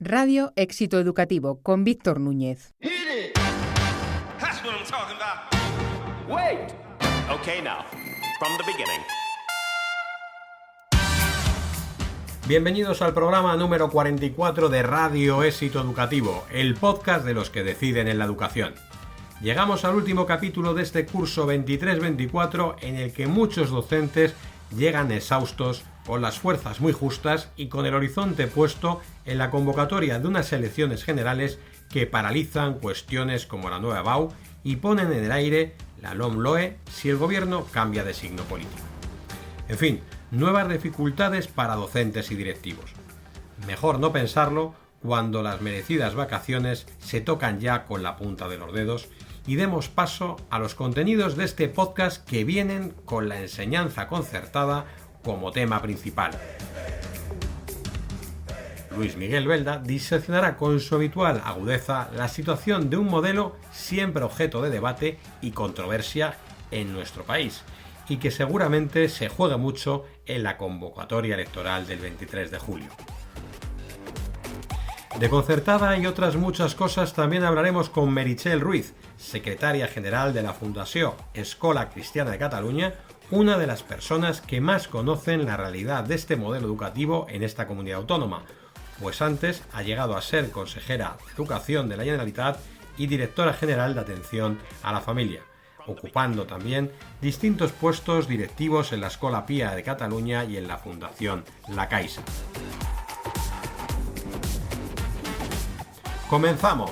Radio Éxito Educativo con Víctor Núñez. Wait. Okay, now, from the beginning. Bienvenidos al programa número 44 de Radio Éxito Educativo, el podcast de los que deciden en la educación. Llegamos al último capítulo de este curso 23-24 en el que muchos docentes llegan exhaustos, con las fuerzas muy justas y con el horizonte puesto en la convocatoria de unas elecciones generales que paralizan cuestiones como la nueva BAU y ponen en el aire la LOMLOE si el gobierno cambia de signo político. En fin, nuevas dificultades para docentes y directivos. Mejor no pensarlo cuando las merecidas vacaciones se tocan ya con la punta de los dedos y demos paso a los contenidos de este podcast que vienen con la enseñanza concertada como tema principal. Luis Miguel Belda diseccionará con su habitual agudeza la situación de un modelo siempre objeto de debate y controversia en nuestro país y que seguramente se juegue mucho en la convocatoria electoral del 23 de julio. De concertada y otras muchas cosas también hablaremos con Meritxell Ruiz, secretaria general de la Fundació Escola Cristiana de Cataluña, una de las personas que más conocen la realidad de este modelo educativo en esta comunidad autónoma, pues antes ha llegado a ser consejera de Educación de la Generalitat y directora general de Atención a la Familia, ocupando también distintos puestos directivos en la Escola Pia de Cataluña y en la Fundación La Caixa. ¡Comenzamos!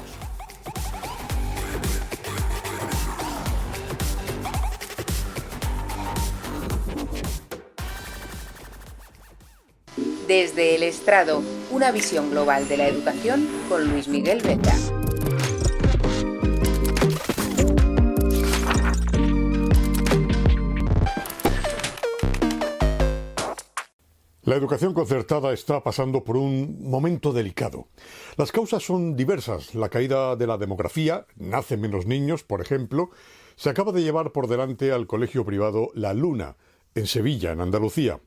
Desde el estrado, una visión global de la educación con Luis Miguel Belda. La educación concertada está pasando por un momento delicado. Las causas son diversas. La caída de la demografía, nacen menos niños, por ejemplo, se acaba de llevar por delante al colegio privado La Luna, en Sevilla, en Andalucía.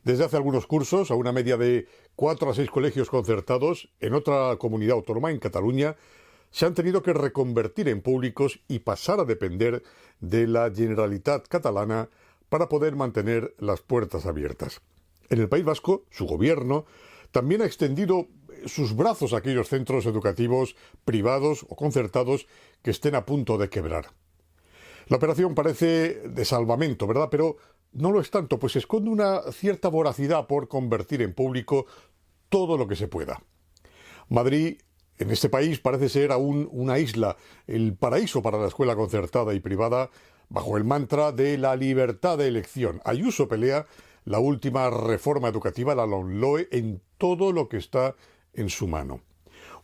Desde hace algunos cursos, a una media de 4 a 6 colegios concertados en otra comunidad autónoma, en Cataluña, se han tenido que reconvertir en públicos y pasar a depender de la Generalitat catalana para poder mantener las puertas abiertas. En el País Vasco, su gobierno también ha extendido sus brazos a aquellos centros educativos privados o concertados que estén a punto de quebrar. La operación parece de salvamento, ¿verdad? Pero no lo es tanto, pues esconde una cierta voracidad por convertir en público todo lo que se pueda. Madrid, en este país, parece ser aún una isla, el paraíso para la escuela concertada y privada, bajo el mantra de la libertad de elección. Ayuso pelea la última reforma educativa, la LOMLOE, en todo lo que está en su mano.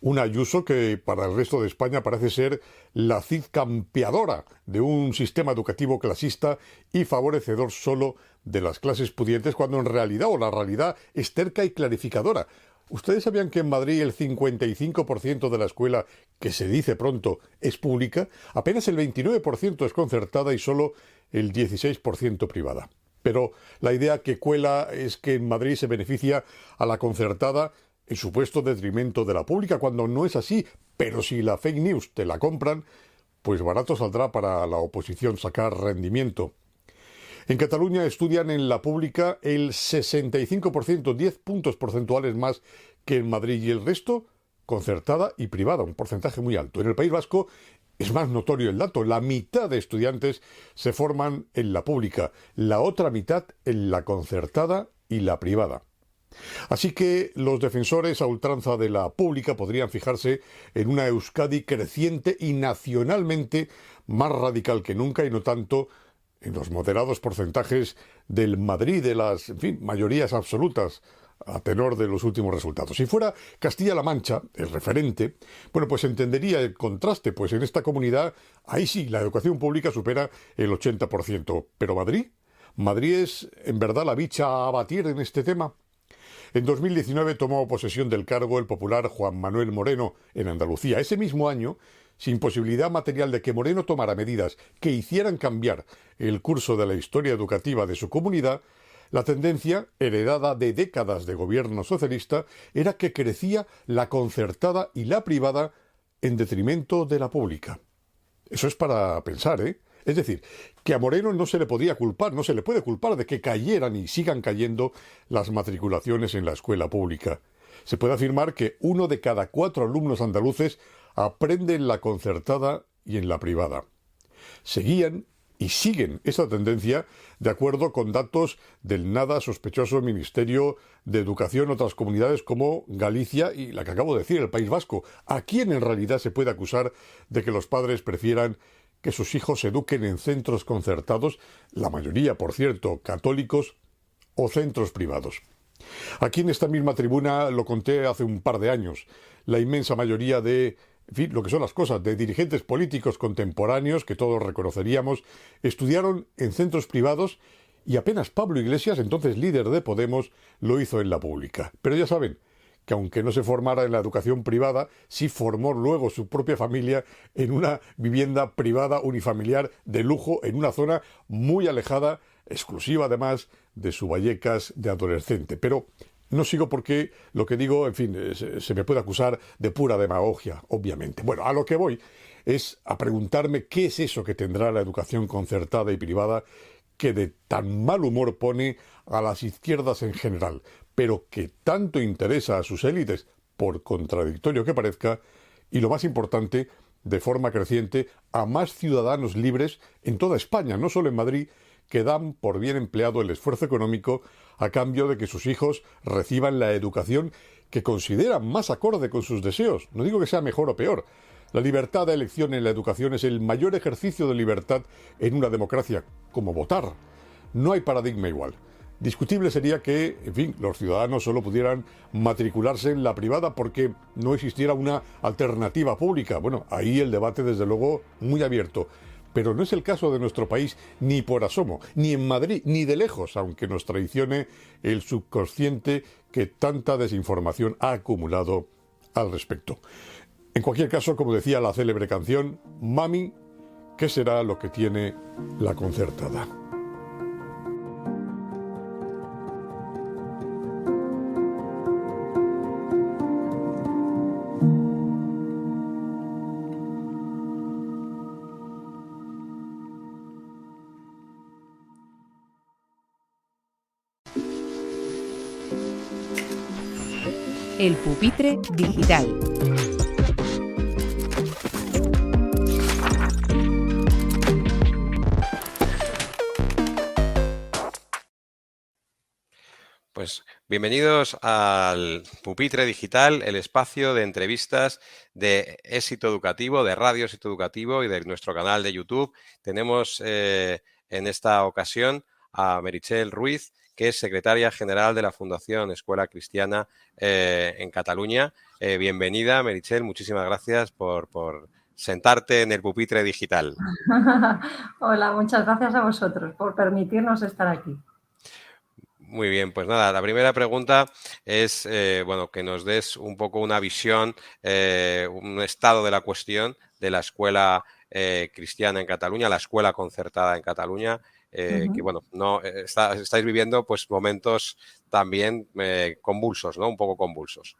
Un Ayuso que para el resto de España parece ser la Cid campeadora de un sistema educativo clasista y favorecedor solo de las clases pudientes, cuando en realidad, o la realidad, es terca y clarificadora. ¿Ustedes sabían que en Madrid el 55% de la escuela, que se dice pronto, es pública? Apenas el 29% es concertada y solo el 16% privada. Pero la idea que cuela es que en Madrid se beneficia a la concertada en supuesto detrimento de la pública, cuando no es así. Pero si la fake news te la compran, pues barato saldrá para la oposición sacar rendimiento. En Cataluña estudian en la pública el 65%, 10 puntos porcentuales más que en Madrid, y el resto concertada y privada, un porcentaje muy alto. En el País Vasco es más notorio el dato: la mitad de estudiantes se forman en la pública, la otra mitad en la concertada y la privada. Así que los defensores a ultranza de la pública podrían fijarse en una Euskadi creciente y nacionalmente más radical que nunca, y no tanto en los moderados porcentajes del Madrid de las, mayorías absolutas a tenor de los últimos resultados. Si fuera Castilla-La Mancha el referente, bueno, pues entendería el contraste, pues en esta comunidad, ahí sí, la educación pública supera el 80%. ¿Pero Madrid? ¿Madrid es en verdad la bicha a abatir en este tema? En 2019 tomó posesión del cargo el popular Juan Manuel Moreno en Andalucía. Ese mismo año, sin posibilidad material de que Moreno tomara medidas que hicieran cambiar el curso de la historia educativa de su comunidad, La tendencia, heredada de décadas de gobierno socialista, era que crecía la concertada y la privada en detrimento de la pública. Eso es para pensar, ¿eh? Es decir, que a Moreno no se le podía culpar, no se le puede culpar de que cayeran y sigan cayendo las matriculaciones en la escuela pública. Se puede afirmar que 1 de cada 4 alumnos andaluces aprende en la concertada y en la privada. Seguían y siguen esa tendencia de acuerdo con datos del nada sospechoso Ministerio de Educación en otras comunidades como Galicia y la que acabo de decir, el País Vasco. ¿A quién en realidad se puede acusar de que los padres prefieran que sus hijos se eduquen en centros concertados, la mayoría, por cierto, católicos, o centros privados? Aquí en esta misma tribuna lo conté hace un par de años. La inmensa mayoría de, en fin, lo que son las cosas, de dirigentes políticos contemporáneos, que todos reconoceríamos, estudiaron en centros privados y apenas Pablo Iglesias, entonces líder de Podemos, lo hizo en la pública. Pero ya saben que aunque no se formara en la educación privada, sí formó luego su propia familia en una vivienda privada unifamiliar de lujo en una zona muy alejada, exclusiva además de su Vallecas de adolescente. Pero no sigo porque lo que digo, en fin, se me puede acusar de pura demagogia, obviamente. Bueno, a lo que voy es a preguntarme qué es eso que tendrá la educación concertada y privada que de tan mal humor pone a las izquierdas en general, pero que tanto interesa a sus élites, por contradictorio que parezca, y lo más importante, de forma creciente, a más ciudadanos libres en toda España, no solo en Madrid, que dan por bien empleado el esfuerzo económico a cambio de que sus hijos reciban la educación que consideran más acorde con sus deseos. No digo que sea mejor o peor. La libertad de elección en la educación es el mayor ejercicio de libertad en una democracia, como votar. No hay paradigma igual. Discutible sería que, en fin, los ciudadanos solo pudieran matricularse en la privada porque no existiera una alternativa pública. Bueno, ahí el debate, desde luego, muy abierto. Pero no es el caso de nuestro país ni por asomo, ni en Madrid, ni de lejos, aunque nos traicione el subconsciente que tanta desinformación ha acumulado al respecto. En cualquier caso, como decía la célebre canción, Mami, ¿qué será lo que tiene la concertada? El pupitre digital. Pues bienvenidos al Pupitre Digital, el espacio de entrevistas de Éxito Educativo, de Radio Éxito Educativo y de nuestro canal de YouTube. Tenemos en esta ocasión a Meritxell Ruiz, que es secretaria general de la Fundación Escuela Cristiana en Cataluña. Bienvenida, Meritxell, muchísimas gracias por sentarte en el Pupitre Digital. Hola, muchas gracias a vosotros por permitirnos estar aquí. Muy bien, pues nada, la primera pregunta es, que nos des un poco una visión, un estado de la cuestión de la escuela cristiana en Cataluña, la escuela concertada en Cataluña, que estáis viviendo pues momentos también convulsos, ¿no? Un poco convulsos.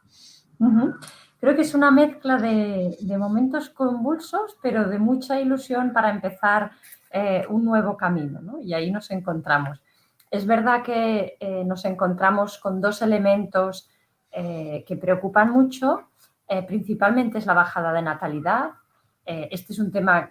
Creo que es una mezcla de momentos convulsos, pero de mucha ilusión para empezar un nuevo camino, ¿no? Y ahí nos encontramos. Es verdad que nos encontramos con dos elementos que preocupan mucho. Principalmente es la bajada de natalidad. Este es un tema,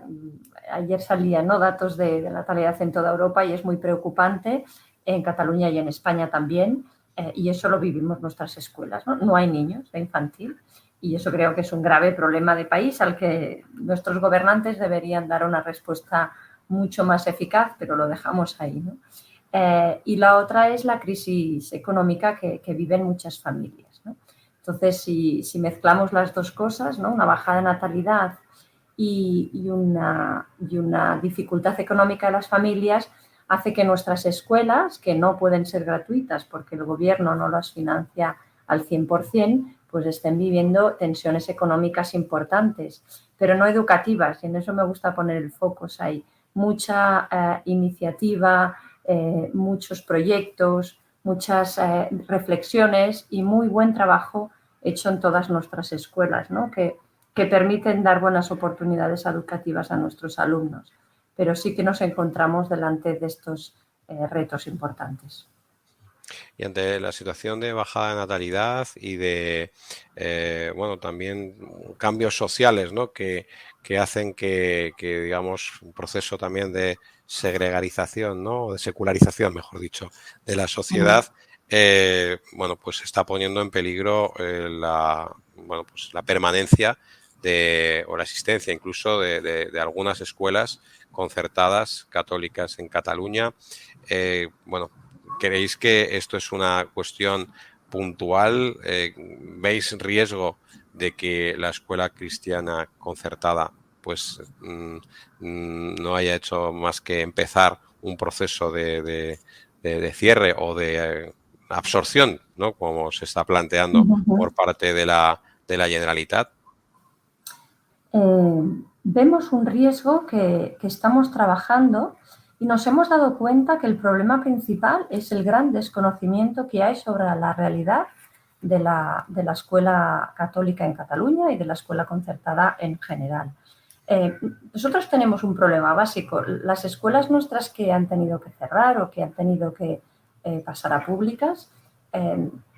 ayer salían, ¿no?, datos de natalidad en toda Europa y es muy preocupante, en Cataluña y en España también, y eso lo vivimos en nuestras escuelas, ¿no? No hay niños de infantil y eso creo que es un grave problema de país al que nuestros gobernantes deberían dar una respuesta mucho más eficaz, pero lo dejamos ahí, ¿no? Y la otra es la crisis económica que viven muchas familias, ¿no? Entonces, si mezclamos las dos cosas, ¿no?, una bajada de natalidad y una dificultad económica de las familias, hace que nuestras escuelas, que no pueden ser gratuitas porque el gobierno no las financia al 100%, pues estén viviendo tensiones económicas importantes, pero no educativas, y en eso me gusta poner el foco. Hay mucha iniciativa muchos proyectos, muchas reflexiones y muy buen trabajo hecho en todas nuestras escuelas, ¿no? que permiten dar buenas oportunidades educativas a nuestros alumnos. Pero sí que nos encontramos delante de estos retos importantes. Y ante la situación de bajada de natalidad y de, bueno, también cambios sociales, ¿no? que hacen que, digamos, un proceso también de segregarización, ¿no? O de secularización, mejor dicho, de la sociedad, bueno, pues está poniendo en peligro bueno, pues la permanencia o la existencia incluso de algunas escuelas concertadas católicas en Cataluña. Bueno, ¿creéis que esto es una cuestión puntual? ¿Veis riesgo de que la escuela cristiana concertada pues no haya hecho más que empezar un proceso de cierre o de absorción, ¿no? Como se está planteando por parte de la Generalitat? Vemos un riesgo que estamos trabajando y nos hemos dado cuenta que el problema principal es el gran desconocimiento que hay sobre la realidad de la escuela católica en Cataluña y de la escuela concertada en general. Nosotros tenemos un problema básico. Las escuelas nuestras que han tenido que cerrar o que han tenido que pasar a públicas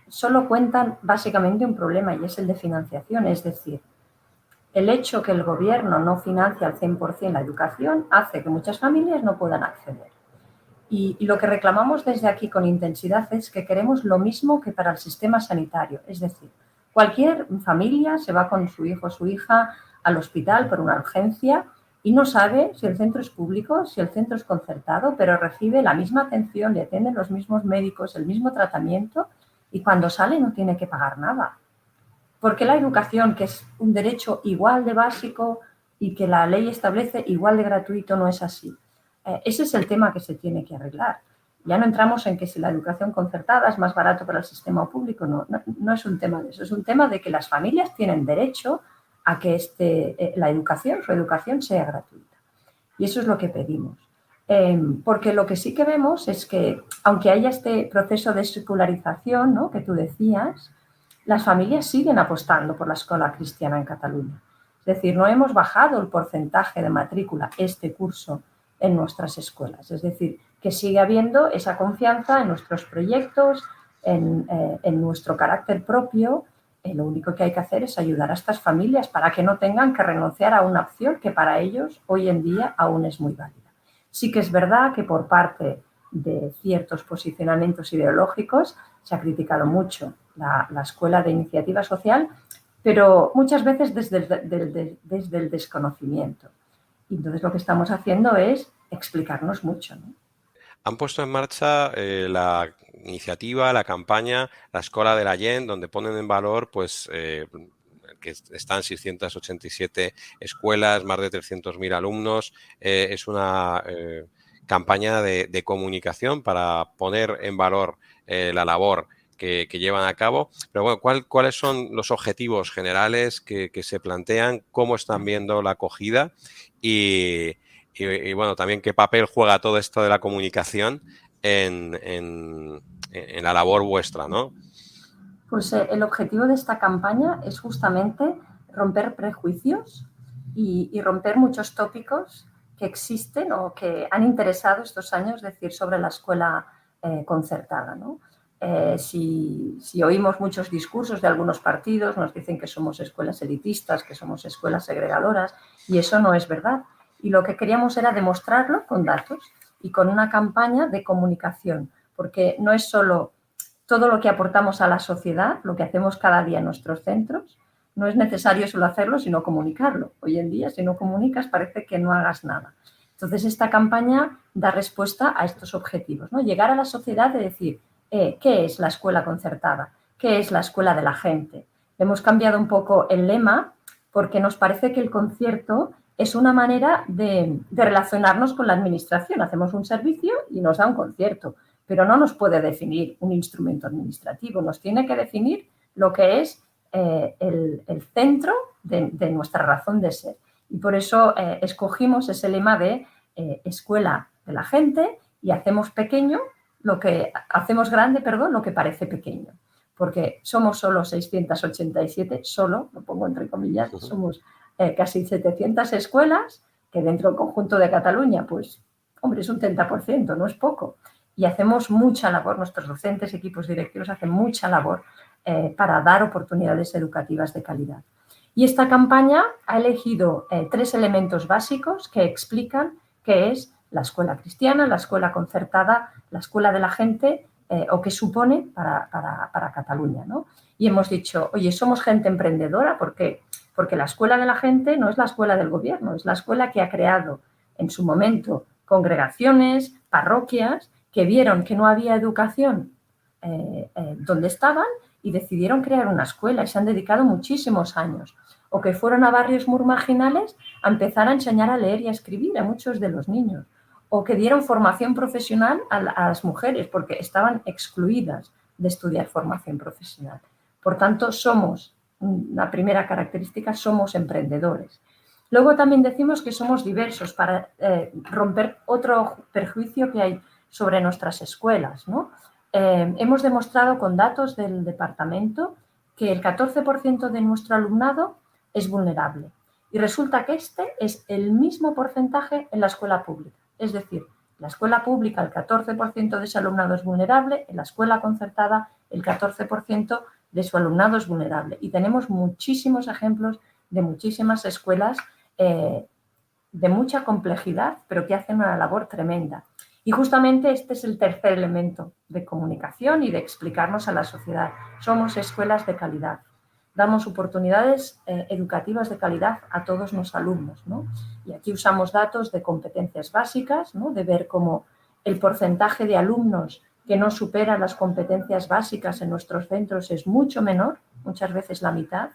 solo cuentan básicamente un problema y es el de financiación, es decir, el hecho que el gobierno no financia al 100% la educación hace que muchas familias no puedan acceder. Y lo que reclamamos desde aquí con intensidad es que queremos lo mismo que para el sistema sanitario. Es decir, cualquier familia se va con su hijo o su hija al hospital por una urgencia y no sabe si el centro es público, si el centro es concertado, pero recibe la misma atención, le atienden los mismos médicos, el mismo tratamiento y cuando sale no tiene que pagar nada. Porque la educación, que es un derecho igual de básico y que la ley establece igual de gratuito, no es así? Ese es el tema que se tiene que arreglar. Ya no entramos en que si la educación concertada es más barato para el sistema público, no es un tema de eso. Es un tema de que las familias tienen derecho a que su educación sea gratuita. Y eso es lo que pedimos. Porque lo que sí que vemos es que, aunque haya este proceso de secularización, ¿no?, que tú decías, las familias siguen apostando por la escuela cristiana en Cataluña. Es decir, no hemos bajado el porcentaje de matrícula este curso en nuestras escuelas. Es decir, que sigue habiendo esa confianza en nuestros proyectos, en nuestro carácter propio. Lo único que hay que hacer es ayudar a estas familias para que no tengan que renunciar a una opción que para ellos hoy en día aún es muy válida. Sí que es verdad que por parte de ciertos posicionamientos ideológicos se ha criticado mucho la escuela de iniciativa social, pero muchas veces desde el desconocimiento. Y entonces lo que estamos haciendo es explicarnos mucho, ¿no? Han puesto en marcha la iniciativa, la campaña, la Escola de la Gent, donde ponen en valor pues que están 687 escuelas, más de 300.000 alumnos. Es una campaña de comunicación para poner en valor la labor que llevan a cabo. Pero bueno, ¿cuáles son los objetivos generales que se plantean? ¿Cómo están viendo la acogida? Y bueno, también qué papel juega todo esto de la comunicación en la labor vuestra, ¿no? Pues el objetivo de esta campaña es justamente romper prejuicios y romper muchos tópicos que existen o que han interesado estos años decir sobre la escuela concertada, ¿no? Si oímos muchos discursos de algunos partidos, nos dicen que somos escuelas elitistas, que somos escuelas segregadoras, y eso no es verdad. Y lo que queríamos era demostrarlo con datos y con una campaña de comunicación, porque no es solo todo lo que aportamos a la sociedad, lo que hacemos cada día en nuestros centros, no es necesario solo hacerlo, sino comunicarlo. Hoy en día, si no comunicas, parece que no hagas nada. Entonces, esta campaña da respuesta a estos objetivos, ¿no? Llegar a la sociedad y decir, ¿qué es la escuela concertada? ¿Qué es la escuela de la gente? Hemos cambiado un poco el lema porque nos parece que el concierto es una manera de relacionarnos con la administración. Hacemos un servicio y nos da un concierto, pero no nos puede definir un instrumento administrativo, nos tiene que definir lo que es el centro de nuestra razón de ser. Y por eso escogimos ese lema de escuela de la gente y hacemos grande, lo que parece pequeño. Porque somos solo 687, solo, lo pongo entre comillas, somos casi 700 escuelas, que dentro del conjunto de Cataluña, pues, hombre, es un 30%, no es poco. Y hacemos mucha labor, nuestros docentes, equipos directivos hacen mucha labor para dar oportunidades educativas de calidad. Y esta campaña ha elegido 3 elementos básicos que explican qué es la escuela cristiana, la escuela concertada, la escuela de la gente, o qué supone para Cataluña, ¿no? Y hemos dicho, oye, somos gente emprendedora, ¿por qué? Porque la escuela de la gente no es la escuela del gobierno, es la escuela que ha creado en su momento congregaciones, parroquias, que vieron que no había educación donde estaban y decidieron crear una escuela y se han dedicado muchísimos años. O que fueron a barrios muy marginales a empezar a enseñar a leer y a escribir a muchos de los niños. O que dieron formación profesional a las mujeres porque estaban excluidas de estudiar formación profesional. Por tanto, la primera característica, somos emprendedores. Luego también decimos que somos diversos para romper otro perjuicio que hay sobre nuestras escuelas, ¿no? Hemos demostrado con datos del departamento que el 14% de nuestro alumnado es vulnerable. Y resulta que este es el mismo porcentaje en la escuela pública. Es decir, en la escuela pública el 14% de ese alumnado es vulnerable, en la escuela concertada el 14% de su alumnado es vulnerable. Y tenemos muchísimos ejemplos de muchísimas escuelas de mucha complejidad, pero que hacen una labor tremenda. Y justamente este es el tercer elemento de comunicación y de explicarnos a la sociedad. Somos escuelas de calidad. Damos oportunidades educativas de calidad a todos los alumnos, ¿no? Y aquí usamos datos de competencias básicas, ¿no? De ver cómo el porcentaje de alumnos que no superan las competencias básicas en nuestros centros es mucho menor, muchas veces la mitad,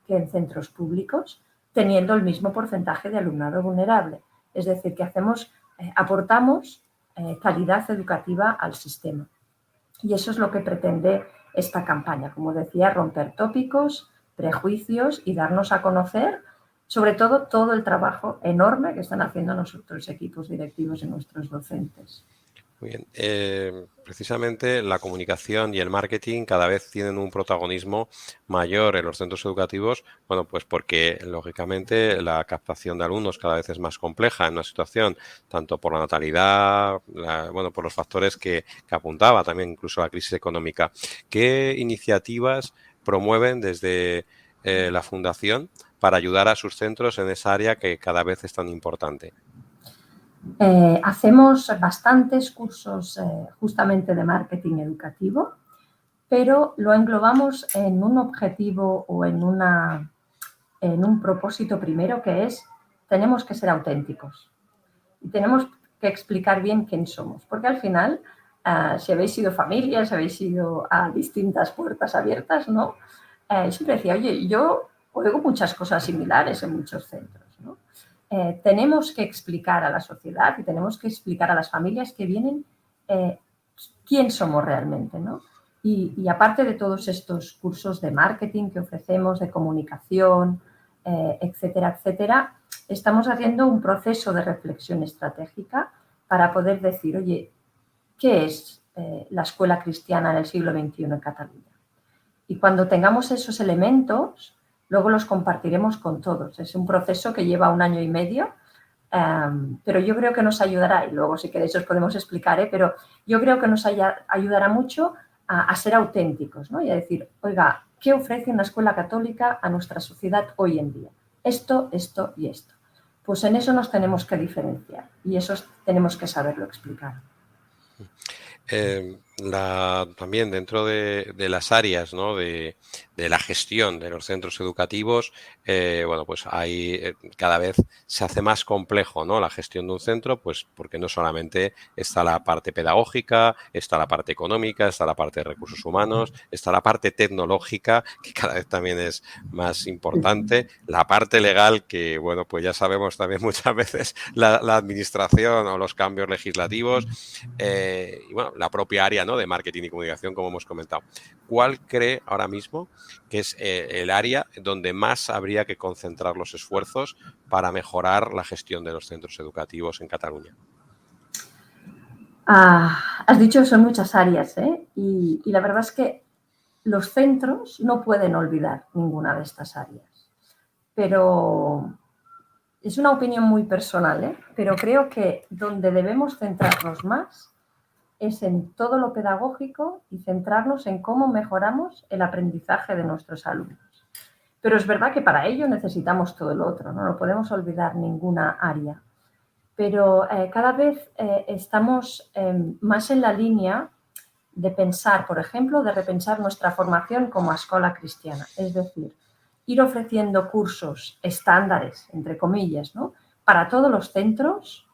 que en centros públicos, teniendo el mismo porcentaje de alumnado vulnerable. Es decir, que aportamos calidad educativa al sistema. Y eso es lo que pretende esta campaña, como decía, romper tópicos, prejuicios y darnos a conocer, sobre todo el trabajo enorme que están haciendo nuestros equipos directivos y nuestros docentes. Muy bien. Precisamente la comunicación y el marketing cada vez tienen un protagonismo mayor en los centros educativos, bueno, pues porque lógicamente la captación de alumnos cada vez es más compleja en una situación, tanto por la natalidad, por los factores que apuntaba también incluso la crisis económica. ¿Qué iniciativas promueven desde la Fundación para ayudar a sus centros en esa área que cada vez es tan importante? Hacemos bastantes cursos justamente de marketing educativo, pero lo englobamos en un objetivo o en un propósito primero, que es: tenemos que ser auténticos y tenemos que explicar bien quién somos, porque al final, si habéis sido familias, si habéis ido a distintas puertas abiertas, ¿no? Siempre decía, oye, yo oigo muchas cosas similares en muchos centros, ¿no? Tenemos que explicar a la sociedad y tenemos que explicar a las familias que vienen quién somos realmente, ¿no? Y aparte de todos estos cursos de marketing que ofrecemos, de comunicación, etcétera, etcétera, estamos haciendo un proceso de reflexión estratégica para poder decir, oye, ¿qué es la escuela cristiana en el siglo XXI en Cataluña? Y cuando tengamos esos elementos, luego los compartiremos con todos. Es un proceso que lleva 1 año y medio, pero yo creo que nos ayudará, y luego si queréis os podemos explicar, pero yo creo que nos ayudará mucho a ser auténticos, ¿no? Y a decir, oiga, ¿qué ofrece una escuela católica a nuestra sociedad hoy en día? Esto, esto y esto. Pues en eso nos tenemos que diferenciar y eso tenemos que saberlo explicar. También dentro de las áreas, ¿no? de la gestión de los centros educativos, pues hay cada vez se hace más complejo, ¿no? La gestión de un centro, pues porque no solamente está la parte pedagógica, está la parte económica, está la parte de recursos humanos, está la parte tecnológica, que cada vez también es más importante, la parte legal, que bueno, pues ya sabemos también muchas veces la administración o los cambios legislativos, y bueno, la propia área, ¿no? De marketing y comunicación, como hemos comentado. ¿Cuál cree ahora mismo que es el área donde más habría que concentrar los esfuerzos para mejorar la gestión de los centros educativos en Cataluña? Has dicho que son muchas áreas, ¿eh? Y la verdad es que los centros no pueden olvidar ninguna de estas áreas. Pero es una opinión muy personal, ¿eh? Pero creo que donde debemos centrarnos más es en todo lo pedagógico y centrarnos en cómo mejoramos el aprendizaje de nuestros alumnos. Pero es verdad que para ello necesitamos todo lo otro, no podemos olvidar ninguna área. Pero cada vez estamos más en la línea de pensar, por ejemplo, de repensar nuestra formación como escuela cristiana. Es decir, ir ofreciendo cursos estándares, entre comillas, ¿no? Para todos los centros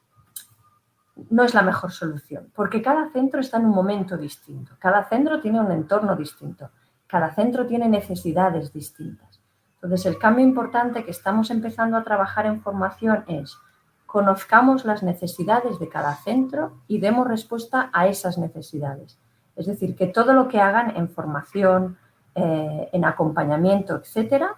no es la mejor solución, porque cada centro está en un momento distinto, cada centro tiene un entorno distinto, cada centro tiene necesidades distintas. Entonces, el cambio importante que estamos empezando a trabajar en formación es conozcamos las necesidades de cada centro y demos respuesta a esas necesidades. Es decir, que todo lo que hagan en formación, en acompañamiento, etcétera,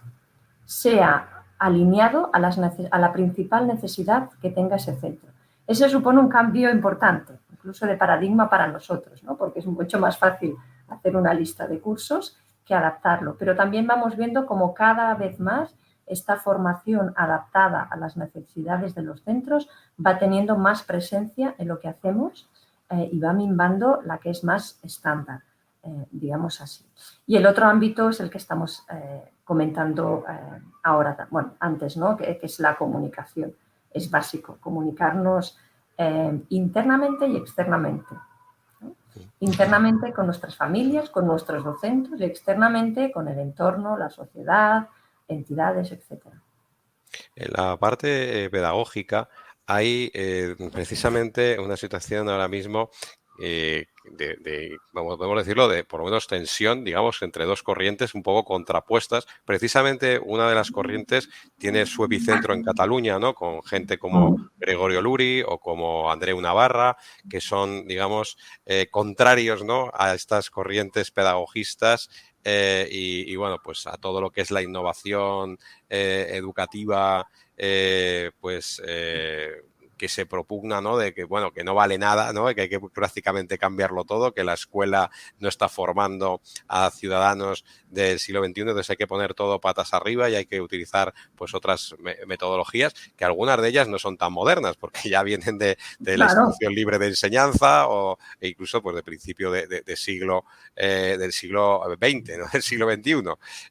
sea alineado a la principal necesidad que tenga ese centro. Eso supone un cambio importante, incluso de paradigma para nosotros, ¿no? Porque es mucho más fácil hacer una lista de cursos que adaptarlo. Pero también vamos viendo cómo cada vez más esta formación adaptada a las necesidades de los centros va teniendo más presencia en lo que hacemos y va minvando la que es más estándar, digamos así. Y el otro ámbito es el que estamos comentando ahora, bueno, antes, ¿no? Que es la comunicación. Es básico, comunicarnos internamente y externamente, ¿no? Internamente con nuestras familias, con nuestros docentes y externamente con el entorno, la sociedad, entidades, etc. En la parte pedagógica hay precisamente una situación ahora mismo vamos, podemos decirlo, de por lo menos tensión, digamos, entre dos corrientes un poco contrapuestas. Precisamente una de las corrientes tiene su epicentro en Cataluña, ¿no? Con gente como Gregorio Luri o como Andreu Navarra, que son, digamos, contrarios, ¿no? A estas corrientes pedagogistas y, bueno, pues a todo lo que es la innovación educativa, que se propugna, ¿no? De que, bueno, que no vale nada, ¿no? Que hay que prácticamente cambiarlo todo, que la escuela no está formando a ciudadanos del siglo XXI, entonces hay que poner todo patas arriba y hay que utilizar pues otras metodologías, que algunas de ellas no son tan modernas, porque ya vienen de la instrucción libre de enseñanza e incluso pues de principio del siglo XX, ¿no? Del siglo XXI.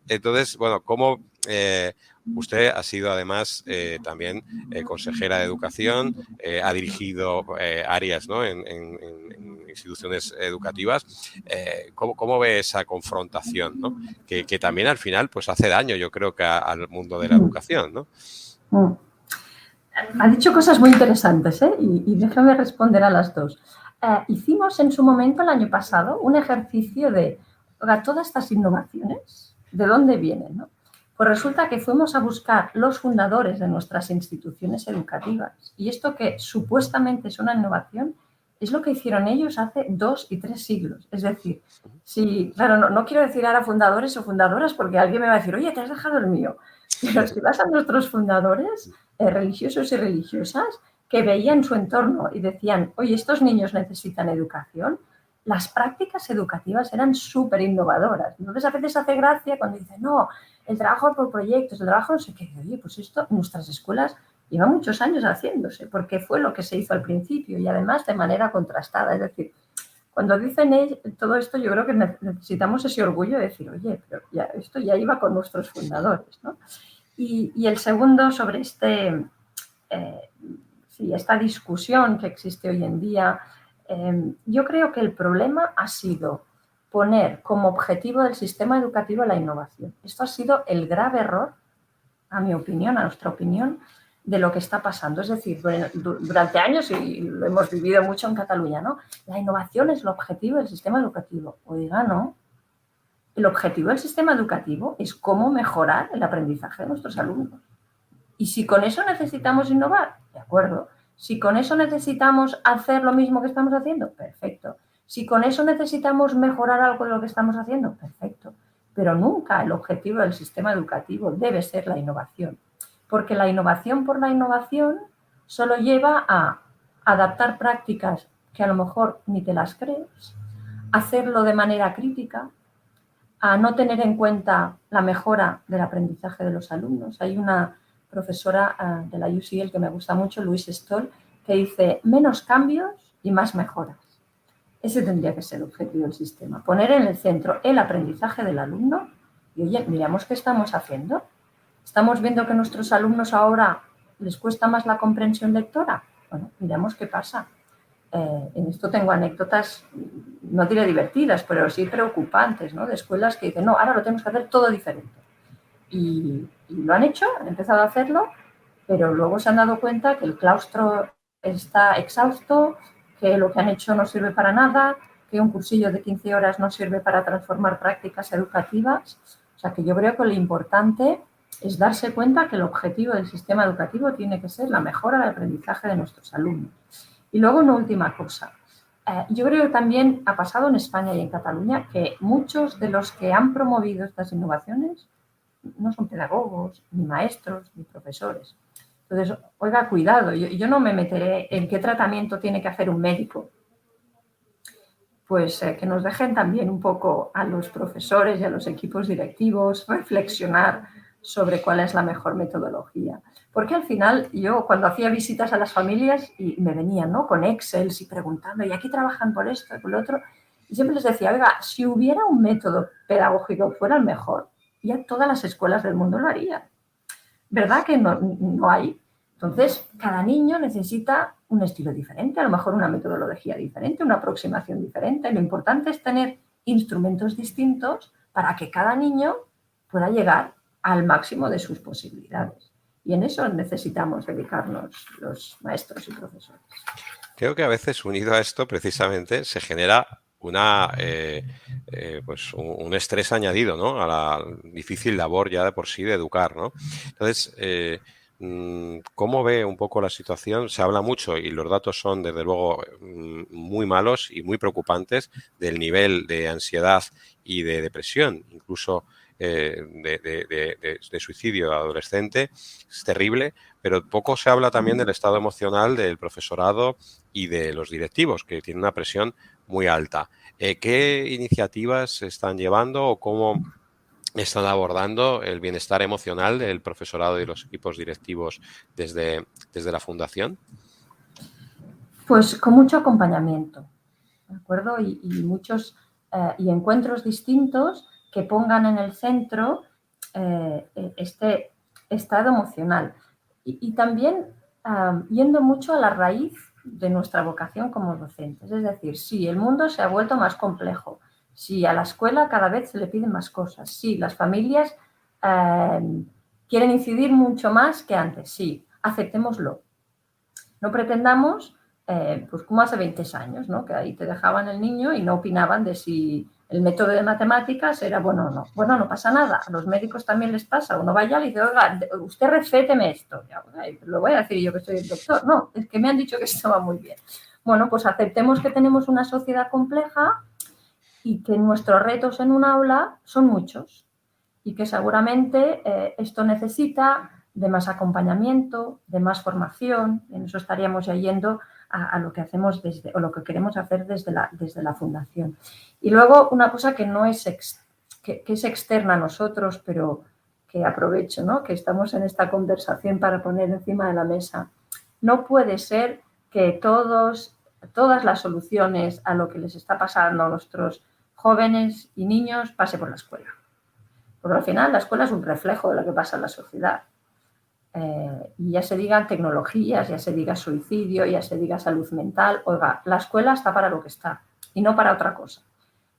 Entonces, bueno, ¿cómo usted ha sido además también consejera de educación, ha dirigido áreas, ¿no? en instituciones educativas? ¿Cómo ve esa confrontación, ¿no? que también al final pues hace daño, yo creo, que al mundo de la educación, ¿no? Ha dicho cosas muy interesantes, ¿eh? Y déjame responder a las dos. Hicimos en su momento, el año pasado, un ejercicio de todas estas innovaciones, ¿de dónde vienen, no? Pues resulta que fuimos a buscar los fundadores de nuestras instituciones educativas y esto que supuestamente es una innovación es lo que hicieron ellos hace 2 y 3 siglos. Es decir, si, claro, no quiero decir ahora fundadores o fundadoras porque alguien me va a decir, oye, te has dejado el mío. Pero si vas a nuestros fundadores religiosos y religiosas que veían su entorno y decían, oye, estos niños necesitan educación, las prácticas educativas eran súper innovadoras. Entonces, a veces hace gracia cuando dicen, no, el trabajo por proyectos, el trabajo no sé qué. Oye, pues esto en nuestras escuelas lleva muchos años haciéndose, porque fue lo que se hizo al principio y además de manera contrastada. Es decir, cuando dicen todo esto, yo creo que necesitamos ese orgullo de decir, oye, pero ya, esto ya iba con nuestros fundadores, ¿no? Y el segundo sobre esta discusión que existe hoy en día, yo creo que el problema ha sido poner como objetivo del sistema educativo la innovación. Esto ha sido el grave error, a mi opinión, a nuestra opinión, de lo que está pasando. Es decir, durante años, y lo hemos vivido mucho en Cataluña, ¿no? La innovación es el objetivo del sistema educativo. Oiga, no. El objetivo del sistema educativo es cómo mejorar el aprendizaje de nuestros alumnos. Y si con eso necesitamos innovar, de acuerdo. Si con eso necesitamos hacer lo mismo que estamos haciendo, perfecto. Si con eso necesitamos mejorar algo de lo que estamos haciendo, perfecto. Pero nunca el objetivo del sistema educativo debe ser la innovación. Porque la innovación por la innovación solo lleva a adaptar prácticas que a lo mejor ni te las crees, hacerlo de manera crítica, a no tener en cuenta la mejora del aprendizaje de los alumnos. Hay una profesora de la UCL que me gusta mucho, Louise Stoll, que dice menos cambios y más mejoras. Ese tendría que ser el objetivo del sistema, poner en el centro el aprendizaje del alumno y, oye, miramos qué estamos haciendo. ¿Estamos viendo que a nuestros alumnos ahora les cuesta más la comprensión lectora? Bueno, miramos qué pasa. En esto tengo anécdotas, no diré divertidas, pero sí preocupantes, ¿no? De escuelas que dicen, no, ahora lo tenemos que hacer todo diferente. Y lo han hecho, han empezado a hacerlo, pero luego se han dado cuenta que el claustro está exhausto, que lo que han hecho no sirve para nada, que un cursillo de 15 horas no sirve para transformar prácticas educativas. O sea, que yo creo que lo importante es darse cuenta que el objetivo del sistema educativo tiene que ser la mejora del aprendizaje de nuestros alumnos. Y luego una última cosa. Yo creo que también ha pasado en España y en Cataluña que muchos de los que han promovido estas innovaciones no son pedagogos, ni maestros, ni profesores. Entonces, oiga, cuidado, yo no me meteré en qué tratamiento tiene que hacer un médico. Pues que nos dejen también un poco a los profesores y a los equipos directivos reflexionar sobre cuál es la mejor metodología. Porque al final yo cuando hacía visitas a las familias y me venían, ¿no?, con Excel y preguntando, ¿y aquí trabajan por esto y por lo otro? Y siempre les decía, oiga, si hubiera un método pedagógico que fuera el mejor, ya todas las escuelas del mundo lo harían. ¿Verdad que no hay? Entonces, cada niño necesita un estilo diferente, a lo mejor una metodología diferente, una aproximación diferente. Lo importante es tener instrumentos distintos para que cada niño pueda llegar al máximo de sus posibilidades. Y en eso necesitamos dedicarnos los maestros y profesores. Creo que a veces, unido a esto, precisamente, se genera pues un estrés añadido, ¿no?, a la difícil labor ya de por sí de educar, ¿no? Entonces, ¿cómo ve un poco la situación? Se habla mucho y los datos son, desde luego, muy malos y muy preocupantes del nivel de ansiedad y de depresión, incluso de suicidio adolescente. Es terrible, pero poco se habla también del estado emocional del profesorado y de los directivos, que tienen una presión muy alta. ¿Qué iniciativas se están llevando o cómo están abordando el bienestar emocional del profesorado y los equipos directivos desde la Fundación? Pues con mucho acompañamiento, ¿de acuerdo? Y muchos y encuentros distintos que pongan en el centro este estado emocional. Y también yendo mucho a la raíz de nuestra vocación como docentes. Es decir, sí, el mundo se ha vuelto más complejo, sí, a la escuela cada vez se le piden más cosas, sí, las familias quieren incidir mucho más que antes, sí, aceptémoslo. No pretendamos, pues como hace 20 años, ¿no?, que ahí te dejaban el niño y no opinaban de si el método de matemáticas era bueno o no. Bueno, no pasa nada, a los médicos también les pasa. Uno vaya y le dice, oiga, usted recéteme esto. Ya, lo voy a decir yo que soy el doctor. No, es que me han dicho que esto va muy bien. Bueno, pues aceptemos que tenemos una sociedad compleja y que nuestros retos en un aula son muchos y que seguramente esto necesita de más acompañamiento, de más formación. En eso estaríamos ya yendo a lo que hacemos o lo que queremos hacer desde la Fundación. Y luego una cosa que no es que es externa a nosotros, pero que aprovecho, ¿no?, que estamos en esta conversación para poner encima de la mesa. No puede ser que todas las soluciones a lo que les está pasando a nuestros jóvenes y niños pase por la escuela. Porque al final la escuela es un reflejo de lo que pasa en la sociedad. Y ya se digan tecnologías, ya se diga suicidio, ya se diga salud mental. Oiga, la escuela está para lo que está y no para otra cosa.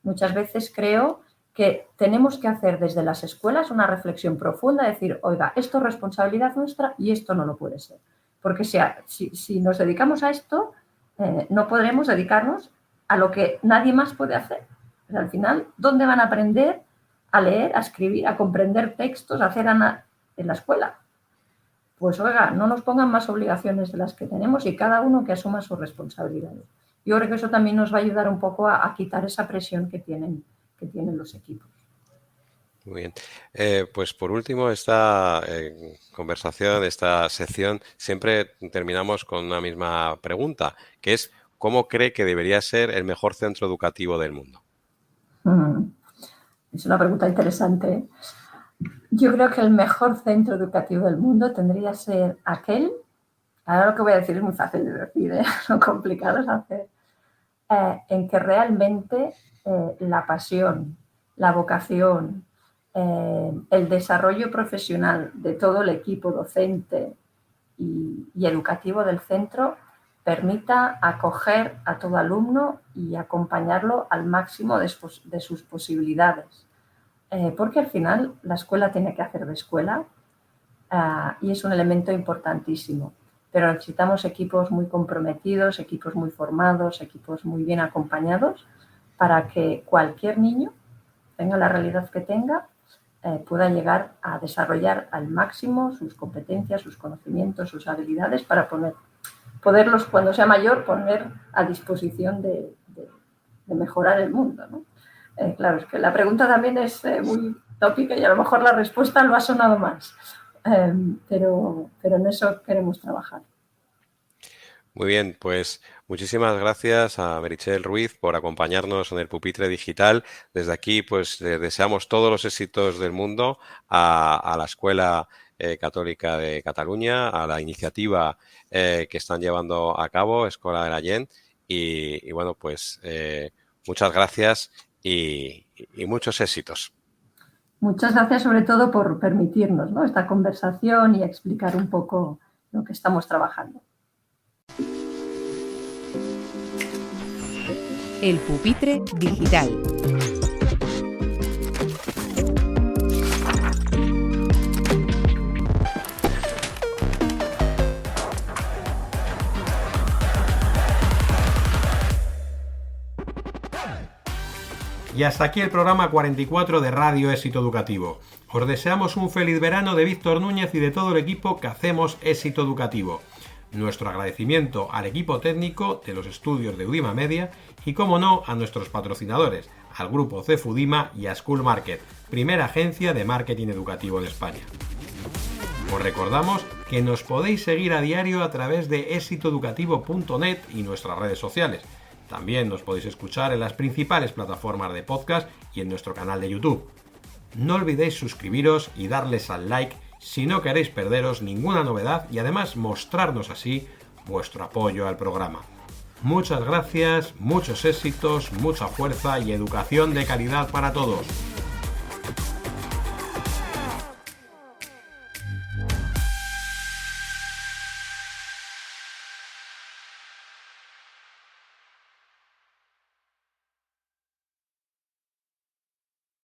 Muchas veces creo que tenemos que hacer desde las escuelas una reflexión profunda, decir, oiga, esto es responsabilidad nuestra y esto no lo puede ser. Porque si nos dedicamos a esto, no podremos dedicarnos a lo que nadie más puede hacer. Pero al final, ¿dónde van a aprender a leer, a escribir, a comprender textos, a hacer en la escuela? Pues oiga, no nos pongan más obligaciones de las que tenemos y cada uno que asuma sus responsabilidades. Yo creo que eso también nos va a ayudar un poco a quitar esa presión que tienen los equipos. Muy bien. Pues por último, esta conversación, esta sección, siempre terminamos con una misma pregunta, que es ¿cómo cree que debería ser el mejor centro educativo del mundo? Es una pregunta interesante. Yo creo que el mejor centro educativo del mundo tendría que ser aquel, ahora lo que voy a decir es muy fácil de decir, lo complicado es hacer, en que realmente la pasión, la vocación, el desarrollo profesional de todo el equipo docente y educativo del centro permita acoger a todo alumno y acompañarlo al máximo de sus posibilidades. Porque al final la escuela tiene que hacer de escuela y es un elemento importantísimo. Pero necesitamos equipos muy comprometidos, equipos muy formados, equipos muy bien acompañados para que cualquier niño, tenga la realidad que tenga, pueda llegar a desarrollar al máximo sus competencias, sus conocimientos, sus habilidades para poderlos, cuando sea mayor, poner a disposición de mejorar el mundo, ¿no? Claro, es que la pregunta también es muy tópica y a lo mejor la respuesta lo ha sonado más, pero en eso queremos trabajar. Muy bien, pues muchísimas gracias a Meritxell Ruiz por acompañarnos en el Pupitre Digital. Desde aquí, pues deseamos todos los éxitos del mundo a la Escuela Católica de Cataluña, a la iniciativa que están llevando a cabo, Escola de la Gent, y bueno, pues muchas gracias y muchos éxitos. Muchas gracias sobre todo por permitirnos, ¿no?, esta conversación y explicar un poco lo que estamos trabajando. El Pupitre Digital. Y hasta aquí el programa 44 de Radio Éxito Educativo. Os deseamos un feliz verano de Víctor Núñez y de todo el equipo que hacemos Éxito Educativo. Nuestro agradecimiento al equipo técnico de los estudios de Udima Media y, como no, a nuestros patrocinadores, al grupo Cefudima y a School Market, primera agencia de marketing educativo en España. Os recordamos que nos podéis seguir a diario a través de exitoeducativo.net y nuestras redes sociales. También nos podéis escuchar en las principales plataformas de podcast y en nuestro canal de YouTube. No olvidéis suscribiros y darles al like si no queréis perderos ninguna novedad y además mostrarnos así vuestro apoyo al programa. Muchas gracias, muchos éxitos, mucha fuerza y educación de calidad para todos.